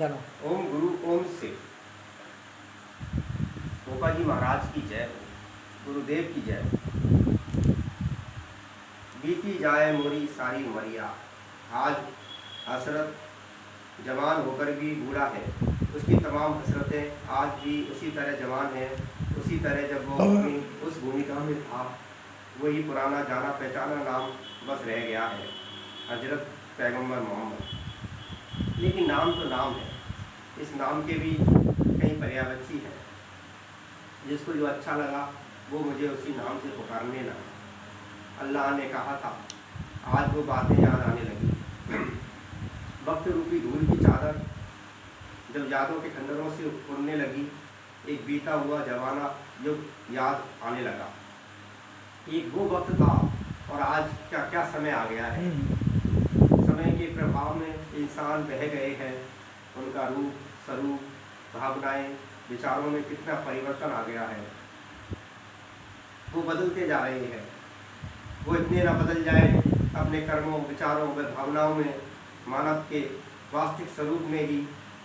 चलो। ओम गुरु ओम से गोपा जी महाराज की जय हो, गुरुदेव की जय हो। बीती जाए मोरी सारी उमरिया, आज हसरत जवान होकर भी बूढ़ा है। उसकी तमाम हसरतें आज भी उसी तरह जवान है, उसी तरह जब वो अपनी उस भूमिका में था। वही पुराना जाना पहचाना नाम बस रह गया है, हजरत पैगंबर मोहम्मद। लेकिन नाम तो नाम है, इस नाम के भी कई पर्यायवाची है। जिसको जो अच्छा लगा वो मुझे उसी नाम से पुकारने लगा। अल्लाह ने कहा था, आज वो बातें याद आने लगी। वक्त रूपी धूल की चादर जब यादों के खंडरों से उड़ने लगी, एक बीता हुआ जमाना युग याद आने लगा। एक वो वक्त था और आज क्या क्या समय आ गया है। समय के प्रभाव में इंसान बह गए हैं, उनका रूप स्वरूप भावनाएं विचारों में कितना परिवर्तन आ गया है। वो बदलते जा रहे हैं। वो इतने ना बदल जाए अपने कर्मों विचारों व भावनाओं में, मानव के वास्तविक स्वरूप में ही,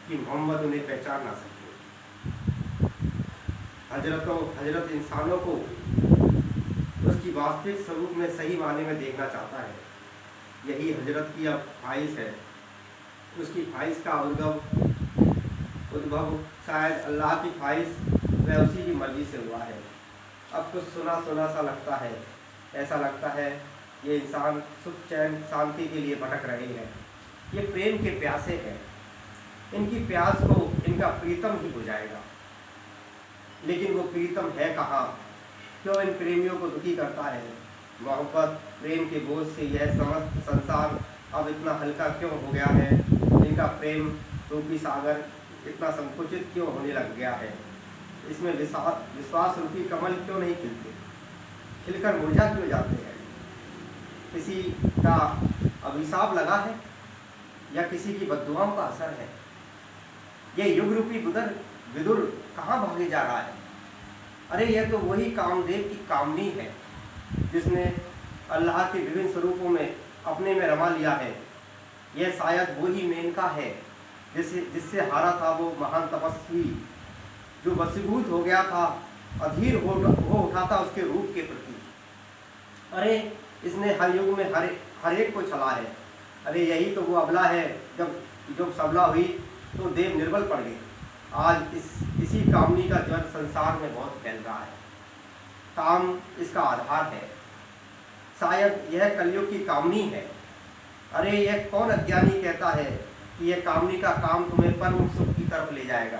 कि मोहम्मद उन्हें पहचान ना सके। हजरत इंसानों को उसकी वास्तविक स्वरूप में सही मायने में देखना चाहता है। यही हजरत की अब ख्वाहिश है। उसकी ख्वाहिश का उद्भव शायद अल्लाह की ख्वाहिश व उसी की मर्जी से हुआ है। अब कुछ सुना सुना सा लगता है, ऐसा लगता है ये इंसान सुख चैन शांति के लिए भटक रहे हैं। ये प्रेम के प्यासे हैं, इनकी प्यास को इनका प्रीतम ही बुझाएगा। लेकिन वो प्रीतम है कहाँ? क्यों इन प्रेमियों को दुखी करता है? मोहब्बत प्रेम के बोझ से यह समस्त संसार अब इतना हल्का क्यों हो गया है? इनका प्रेम रूपी सागर इतना संकुचित क्यों होने लग गया है? इसमें विश्वास रूपी कमल क्यों नहीं खिलते? खिलकर मुरझा क्यों जाते हैं? किसी का अभिशाप लगा है या किसी की बद्दुआओं का असर है? यह युग रूपी विदुर कहाँ भागे जा रहा है? अरे यह तो वही कामदेव की कामनी है, जिसने अल्लाह के विभिन्न स्वरूपों में अपने में रमा लिया है। यह शायद वही मेनका है जिससे हारा था वो महान तपस्वी, जो वशीभूत हो गया था, अधीर हो उठा था उसके रूप के प्रति। अरे इसने हर युग में हर एक को छला है। अरे यही तो वो अबला है, जब सबला हुई तो देव निर्बल पड़ गए। आज इसी कामनी का ज्वर संसार में बहुत फैल रहा है। काम इसका आधार है। शायद यह कलयुग की कामनी है। अरे यह कौन अज्ञानी कहता है कि यह कामनी का काम तुम्हें परम सुख की तरफ ले जाएगा,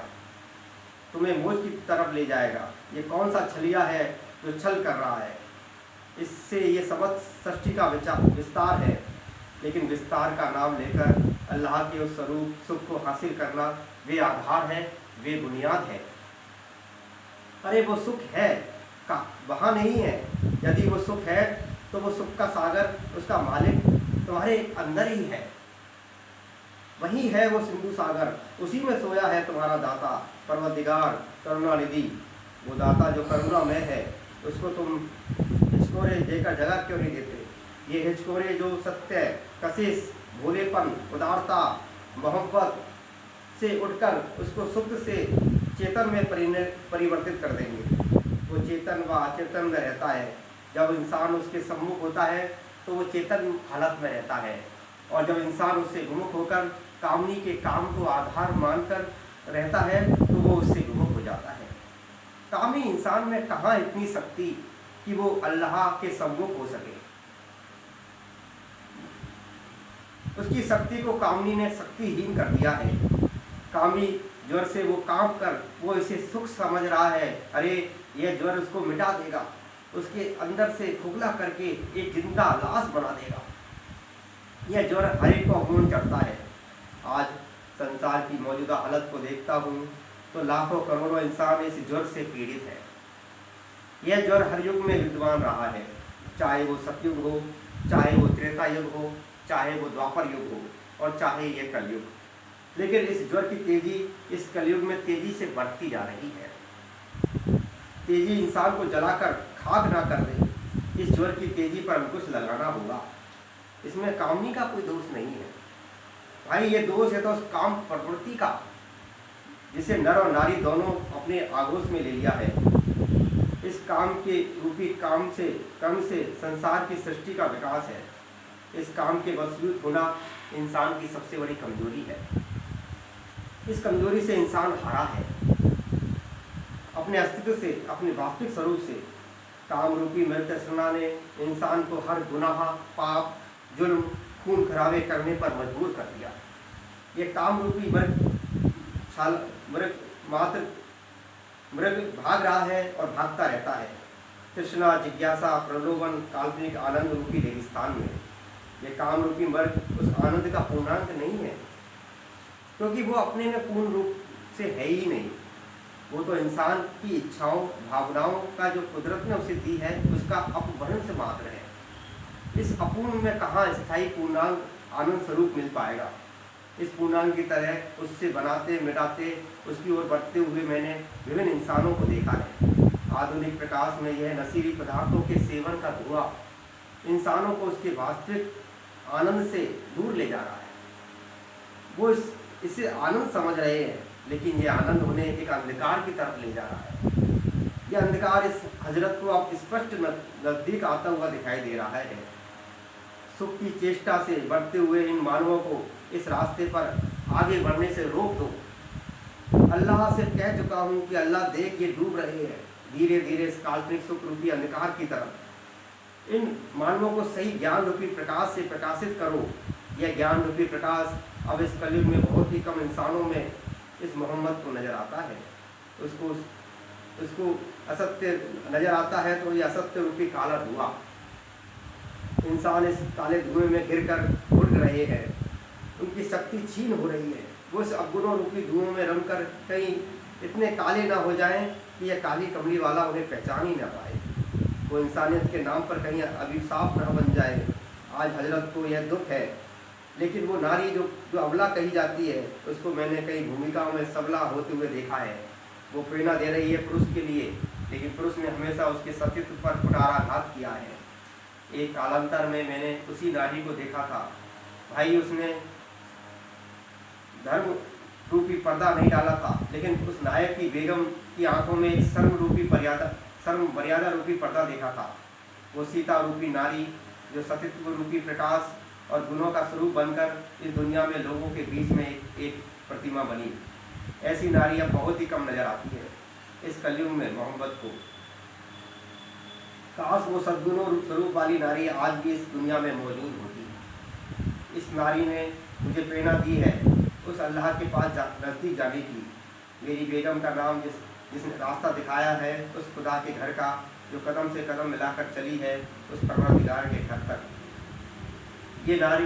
तुम्हें मोक्ष की तरफ ले जाएगा? ये कौन सा छलिया है जो छल कर रहा है? इससे ये समस्त सृष्टि का विस्तार है। लेकिन विस्तार का नाम लेकर अल्लाह के उस स्वरूप सुख को हासिल करना वे आधार है, वे बुनियाद है। अरे वो सुख है का वहाँ नहीं है। यदि वो सुख है तो वो सुख का सागर, उसका मालिक तुम्हारे अंदर ही है। वही है वो सिंधु सागर, उसी में सोया है तुम्हारा दाता परवरदिगार करुणानिधि। वो दाता जो करुणामय है, उसको तुम हिचकोरे देकर जगह क्यों नहीं देते? ये हिचकोरे जो सत्य, कशिश, भोलेपन, उदारता, मोहब्बत से उठकर उसको सुख से चेतन में परिवर्तित कर देंगे। वो चेतन व अचेतन में रहता है। जब इंसान उसके सम्मुख होता है तो वो चेतन हालत में रहता है, और जब इंसान उससे विमुख होकर कामनी के काम को आधार मानकर रहता है तो वो उससे विमुख हो जाता है। कामी इंसान में कहाँ इतनी शक्ति कि वो अल्लाह के सम्मुख हो सके? उसकी शक्ति को कामनी ने शक्तिहीन कर दिया है। कामी ज्वर से वो कांप कर वो इसे सुख समझ रहा है। अरे यह ज्वर उसको मिटा देगा, उसके अंदर से खुगला करके एक जिंदा लाश बना देगा। यह ज्वर हर एक को खून चढ़ता है। आज संसार की मौजूदा हालत को देखता हूँ तो लाखों करोड़ों इंसान इस ज्वर से पीड़ित है। यह ज्वर हर युग में विद्यमान रहा है, चाहे वो सतयुग हो, चाहे वो त्रेता युग हो, चाहे वो द्वापर युग हो, और चाहे ये कलयुग। लेकिन इस ज्वर की तेजी इस कलयुग में तेजी से बढ़ती जा रही है। तेजी इंसान को जलाकर खाक ना कर दे। इस ज्वर की तेजी पर अंकुश लगाना होगा। इसमें कामनी का कोई दोष नहीं है। भाई ये दोष है तो उस काम प्रवृत्ति का, जिसे नर और नारी दोनों अपने आगोश में ले लिया है। इस काम के रूपी कर्म से संसार की सृष्टि का विकास है। इस काम के वशीभूत होना इंसान की सबसे बड़ी कमजोरी है। इस कमजोरी से इंसान हारा है, अपने अस्तित्व से, अपने वास्तविक स्वरूप से। काम रूपी मृत तृष्णा ने इंसान को हर गुनाह, पाप, जुल्म, खून खराबे करने पर मजबूर कर दिया। ये काम रूपी मृग भाग रहा है और भागता रहता है तृष्णा, जिज्ञासा, प्रलोभन, काल्पनिक आनंद रूपी रेगिस्तान में। ये काम रूपी मृग उस आनंद का पूर्णांक नहीं है, क्योंकि वो अपने में पूर्ण रूप से है ही नहीं। वो तो इंसान की इच्छाओं, भावनाओं का जो कुदरत ने उसे दी है, उसका अपभ्रंश मात्र है। इस अपूर्ण में कहाँ स्थायी पूर्णांक आनंद स्वरूप मिल पाएगा। इस पूर्णांक की तरह उससे बनाते मिटाते उसकी ओर बढ़ते हुए मैंने विभिन्न इंसानों को देखा है। आधुनिक प्रकाश में यह नशीली पदार्थों के सेवन का धुआं इंसानों को उसके वास्तविक आनंद से दूर ले जा रहा है। वो इसे आनंद समझ रहे हैं, लेकिन ये आनंद उन्हें एक अंधकार की तरफ ले जा रहा है। यह अंधकार इस हजरत को अब स्पष्ट नजदीक आता हुआ दिखाई दे रहा है। सुख की चेष्टा से बढ़ते हुए इन मानवों को इस रास्ते पर आगे बढ़ने से रोक दो। अल्लाह से कह चुका हूँ कि अल्लाह देख ये डूब रहे हैं धीरे धीरे इस काल्पनिक सुख रूपी अंधकार की तरफ। इन मानवों को सही ज्ञान रूपी प्रकाश से प्रकाशित करो। यह ज्ञान रूपी प्रकाश अब इस कलयुग में बहुत ही कम इंसानों में इस मोहम्मद को नजर आता है। उसको असत्य नजर आता है, तो ये असत्य रूपी काला धुआं। इंसान इस काले धुएं में गिरकर उड़ रहे हैं, उनकी शक्ति छीन हो रही है। वो इस अवगुणों रूपी धुओं में रमकर कहीं इतने काले ना हो जाएं कि यह काली कमली वाला उन्हें पहचान ही ना पाए। वो इंसानियत के नाम पर कहीं अभिशाप ना बन जाए। आज हजरत को यह दुख है, लेकिन वो नारी जो अबला कही जाती है, उसको मैंने कई भूमिकाओं में सबला होते हुए देखा है। वो प्रेरणा दे रही है पुरुष के लिए, लेकिन पुरुष ने हमेशा उसके सतीत्व पर कुठाराघात किया है। एक कालांतर में मैंने उसी नारी को देखा था भाई, उसने धर्म रूपी पर्दा नहीं डाला था, लेकिन उस नायक की बेगम की आंखों में एक सर्व मर्यादा रूपी पर्दा देखा था। वो सीता रूपी नारी जो सतीत्व रूपी प्रकाश और गुणों का स्वरूप बनकर इस दुनिया में लोगों के बीच में एक प्रतिमा बनी। ऐसी नारी अब बहुत ही कम नजर आती है इस कलयुग में मोहम्मद को। काश वो सद्गुणों स्वरूप वाली नारी आज भी इस दुनिया में मौजूद होती। इस नारी ने मुझे प्रेरणा दी है उस अल्लाह के पास नज़दीक जाने की। मेरी बेगम का नाम जिसने रास्ता दिखाया है, उस खुदा के घर का जो कदम से कदम मिलाकर चली है, उस परवरदिगार के घर तक। ये नारी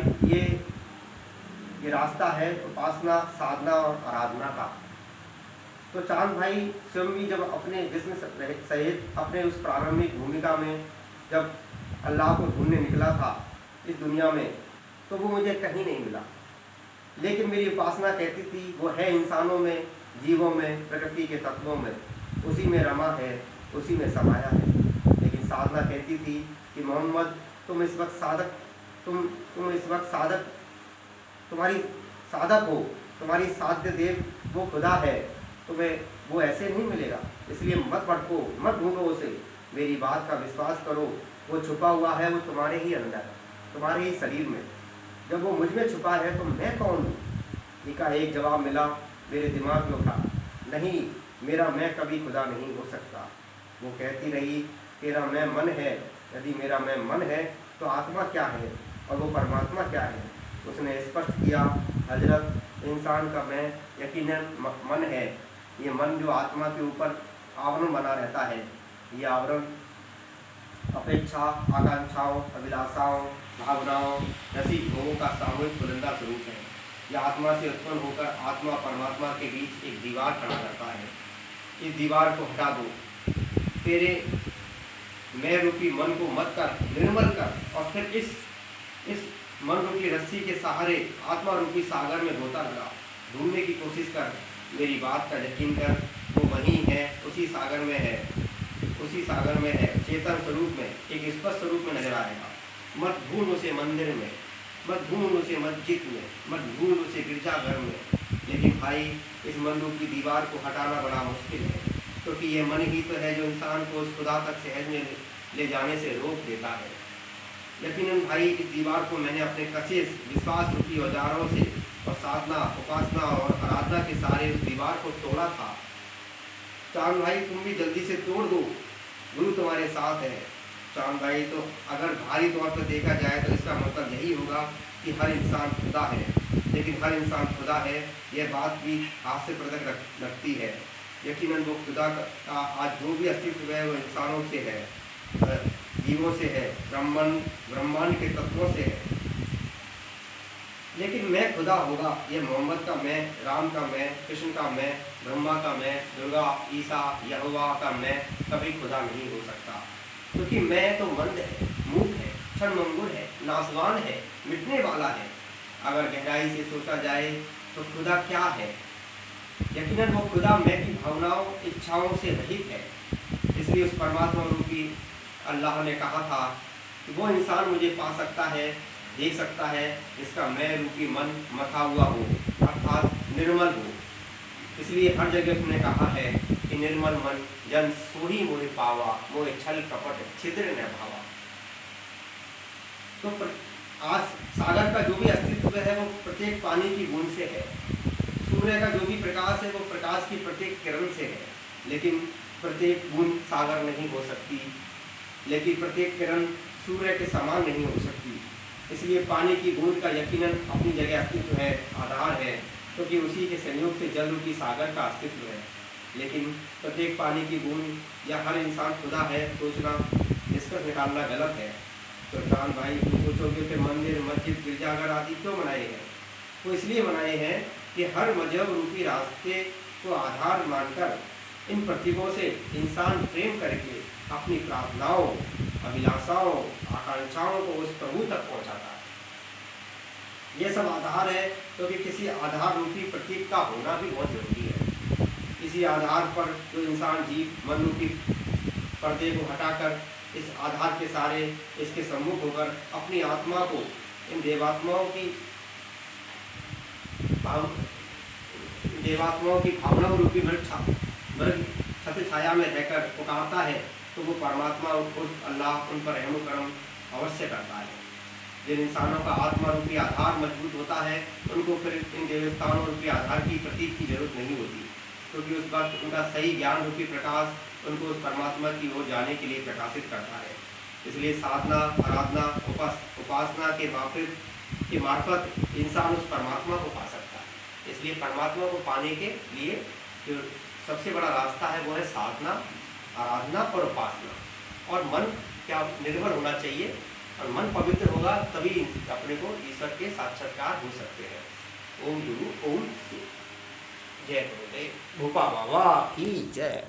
ये रास्ता है उपासना, साधना और आराधना का। तो चांद भाई स्वयं भी जब अपने जिस्म सहित अपने उस प्रारंभिक भूमिका में जब अल्लाह को ढूंढने निकला था इस दुनिया में, तो वो मुझे कहीं नहीं मिला। लेकिन मेरी उपासना कहती थी वो है इंसानों में, जीवों में, प्रकृति के तत्वों में, उसी में रमा है, उसी में समाया है। लेकिन साधना कहती थी कि मोहम्मद तुम इस वक्त साधक, तुम्हारी साधक हो, तुम्हारी साध्य देव वो खुदा है, तुम्हें वो ऐसे नहीं मिलेगा। इसलिए मत भटको, मत ढूंढो उसे, मेरी बात का विश्वास करो। वो छुपा हुआ है, वो तुम्हारे ही अंदर, तुम्हारे ही शरीर में। जब वो मुझ में छुपा है तो मैं कौन हूँ? एक जवाब मिला मेरे दिमाग में उठा, नहीं, मेरा मैं कभी खुदा नहीं हो सकता। वो कहती रही तेरा मैं मन है। यदि मेरा मैं मन है तो आत्मा क्या है और वो परमात्मा क्या है? उसने स्पष्ट किया, हजरत इंसान का मैं यकीनन मन है। ये मन जो आत्मा के ऊपर आवरण बना रहता है, ये आवरण अपेक्षा, आकांक्षाओं, अभिलाषाओं, भावनाओं, रसिक भोगों का सामूहिक बुलंदा स्वरूप है। यह आत्मा से उत्पन्न होकर आत्मा परमात्मा के बीच एक दीवार खड़ा करता है। इस दीवार को हटा दो, तेरे मैं रूपी मन को मत कर, निर्मल कर, और फिर इस मन रूपी रस्सी के सहारे आत्मा रूपी सागर में गोता लगा, ढूंढने की कोशिश कर। मेरी बात का यकीन कर, वो वहीं है, उसी सागर में है, उसी सागर में है, चेतन स्वरूप में, एक स्पष्ट स्वरूप में नजर आएगा। मत ढूंढ उसे मंदिर में, मत ढूंढ उसे मस्जिद में, मत ढूंढ उसे गिरजाघर में। लेकिन भाई इस मन रूप की दीवार को हटाना बड़ा मुश्किल है, क्योंकि ये मन ही तो है जो इंसान को उस खुदा तक सहज में ले जाने से रोक देता है। यकीनन भाई इस दीवार को मैंने अपने कसे विश्वास रूपी औजारों से और साधना, उपासना और आराधना के सारे उस दीवार को तोड़ा था। चांद भाई तुम भी जल्दी से तोड़ दो, गुरु तुम्हारे साथ है। चांद भाई तो अगर भारी तौर पर देखा जाए तो इसका मतलब यही होगा कि हर इंसान खुदा है, लेकिन हर इंसान खुदा है यह बात भी हास्यप्रदक लगती है। यकीनन वो खुदा का आज जो भी अस्तित्व है वो इंसानों से है, जीवों से है, ब्रह्मांड के तत्वों से है। लेकिन मैं खुदा होगा ये मोहम्मद का मैं, राम का मैं, कृष्ण का मैं, ब्रह्मा का मैं, दुर्गा, ईसा, यहोवा का मैं कभी खुदा नहीं हो सकता, क्योंकि मैं तो मंद है, मूक है, क्षणभंगुर है, नासवान है, मिटने वाला है। अगर गहराई से सोचा जाए तो खुदा क्या है? यकीनन वो खुदा मैं की भावनाओं, इच्छाओं से रहित है। इसलिए उस परमात्मा रूपी अल्लाह ने कहा था कि वो इंसान मुझे पा सकता है, देख सकता है, इसका मैं रूपी मन मथा हुआ हो, अर्थात निर्मल हो। इसलिए हर जगह उसने कहा है कि निर्मल मन जन सोही मोहे पावा, मोहे छल कपट छिद्र न भावा। तो आज सागर का जो भी अस्तित्व है वो प्रत्येक पानी की बूंद से है, सूर्य का जो भी प्रकाश है वो प्रकाश की प्रत्येक किरण से है। लेकिन प्रत्येक बूंद सागर नहीं हो सकती, लेकिन प्रत्येक किरण सूर्य के समान नहीं हो सकती। इसलिए पानी की बूंद का यकीनन अपनी जगह अस्तित्व है, आधार है, क्योंकि उसी के संयोग से जल रूपी सागर का अस्तित्व है। लेकिन प्रत्येक पानी की बूंद या हर इंसान खुदा है सोचना, निष्कर्ष निकालना गलत है। तो चांद भाई तुम सोचोगे कि मंदिर, मस्जिद, गिरजाघर आदि क्यों बनाए हैं? वो इसलिए बनाए हैं कि हर मजहब रूपी रास्ते को आधार मानकर इन प्रतीकों से इंसान प्रेम करके अपनी प्रार्थनाओं, अभिलाषाओं, आकांक्षाओं को उस प्रभु तक पहुंचाता है। ये सब आधार है, क्योंकि किसी आधार रूपी प्रतीक का होना भी बहुत जरूरी है। इसी आधार पर जो इंसान जीव मन रूपी पर्दे को हटाकर इस आधार के सारे इसके सम्मुख होकर अपनी आत्मा को इन देवात्माओं की भावनाओं रूपी छत्र छाया में रहकर पुकारता है, तो वो परमात्मा उस अल्लाह उन पर रहम करम अवश्य करता है। जिन इंसानों का आत्मा रूपी आधार मजबूत होता है उनको फिर इन देवस्थानों रूपी आधार की प्रतीक की जरूरत नहीं होती, क्योंकि उस वक्त उनका सही ज्ञान रूपी प्रकाश उनको उस परमात्मा की ओर जाने के लिए प्रकाशित करता है। इसलिए साधना, आराधना, उपासना के मार्फत इंसान उस परमात्मा को पा सकता है। इसलिए परमात्मा को पाने के लिए जो सबसे बड़ा रास्ता है वो है साधना, आराधना और उपासना। और मन क्या निर्भर होना चाहिए, और मन पवित्र होगा तभी अपने को ईश्वर के साक्षात्कार हो सकते हैं। ओम गुरु ओम जय गुरुदेव। भोपा बाबा की जय।